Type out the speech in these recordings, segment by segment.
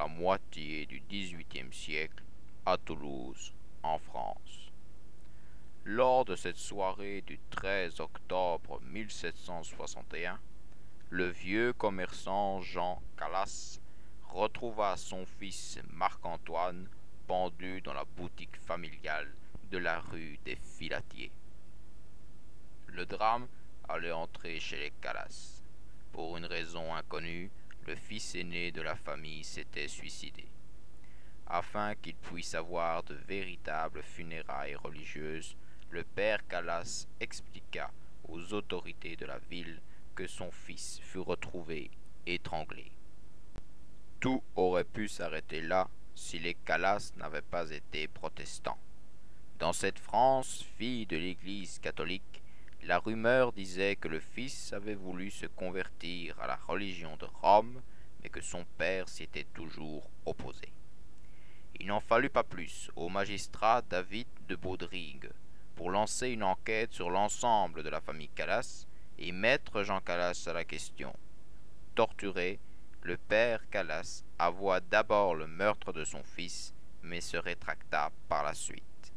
la moitié du XVIIIe siècle à Toulouse, en France. Lors de cette soirée du 13 octobre 1761, le vieux commerçant Jean Calas retrouva son fils Marc-Antoine pendu dans la boutique familiale de la rue des Filatiers. Le drame allait entrer chez les Calas. Pour une raison inconnue, le fils aîné de la famille s'était suicidé. Afin qu'il puisse avoir de véritables funérailles religieuses, le père Calas expliqua aux autorités de la ville que son fils fut retrouvé étranglé. Tout aurait pu s'arrêter là si les Calas n'avaient pas été protestants. Dans cette France, fille de l'Église catholique, la rumeur disait que le fils avait voulu se convertir à la religion de Rome, mais que son père s'y était toujours opposé. Il n'en fallut pas plus au magistrat David de Baudrigue pour lancer une enquête sur l'ensemble de la famille Calas et mettre Jean Calas à la question. Torturé, le père Calas avoua d'abord le meurtre de son fils, mais se rétracta par la suite.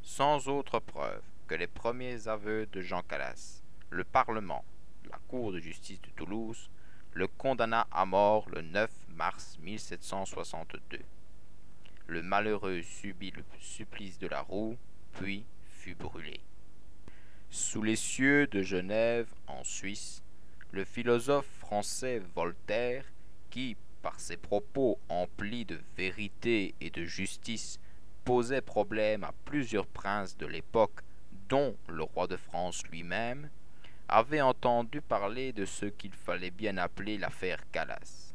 Sans autre preuve que les premiers aveux de Jean Calas, le Parlement, la Cour de justice de Toulouse, le condamna à mort le 9 mars 1762. Le malheureux subit le supplice de la roue, puis fut brûlé. Sous les cieux de Genève, en Suisse, le philosophe français Voltaire, qui, par ses propos emplis de vérité et de justice, posait problème à plusieurs princes de l'époque, dont le roi de France lui-même, avait entendu parler de ce qu'il fallait bien appeler l'affaire Calas.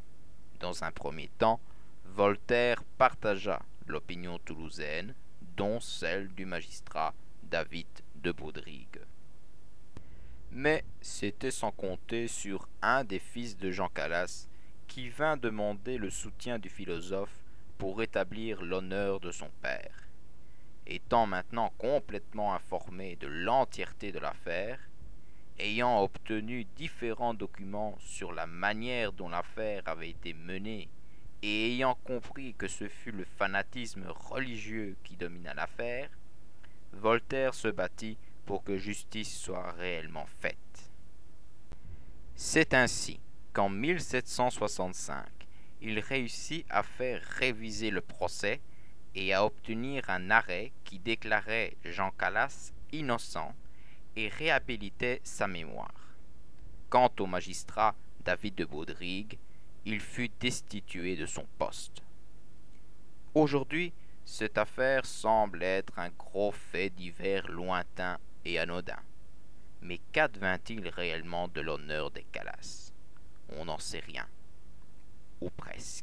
Dans un premier temps, Voltaire partagea l'opinion toulousaine, dont celle du magistrat David de Baudrigue. Mais c'était sans compter sur un des fils de Jean Calas qui vint demander le soutien du philosophe pour rétablir l'honneur de son père. Étant maintenant complètement informé de l'entièreté de l'affaire, ayant obtenu différents documents sur la manière dont l'affaire avait été menée et ayant compris que ce fut le fanatisme religieux qui domina l'affaire, Voltaire se battit pour que justice soit réellement faite. C'est ainsi qu'en 1765, il réussit à faire réviser le procès et à obtenir un arrêt qui déclarait Jean Calas innocent et réhabilitait sa mémoire. Quant au magistrat David de Baudrigue, il fut destitué de son poste. Aujourd'hui, cette affaire semble être un gros fait divers lointain et anodin. Mais qu'advint-il réellement de l'honneur des Calas? On n'en sait rien, ou presque.